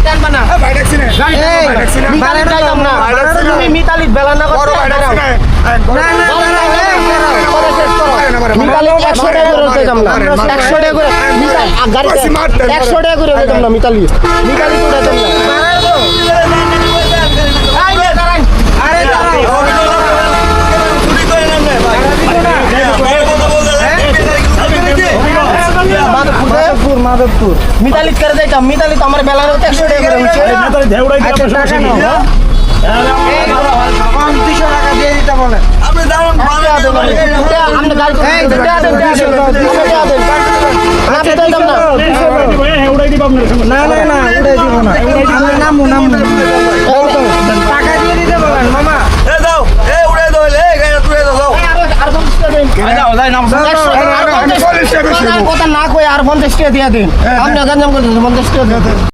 টানবা না মিতালি যাইতাম না তুমি মিতালি বেলা না করতে মিতালি 100 টাকা করে যাইতাম না 100 টাকা করে গাড়িতে 100 টাকা করে যাইতাম না মিতালি মিতালি তো যাইতাম না মাধবপুর মিতালি করে যাইতাম মিতালি তো আমার বেলা 100 টাকা করে হচ্ছে কথা না কই আর 50 টাকা দিয়ে দিন আপনি গঞ্জাম করতেছেন 50 টাকা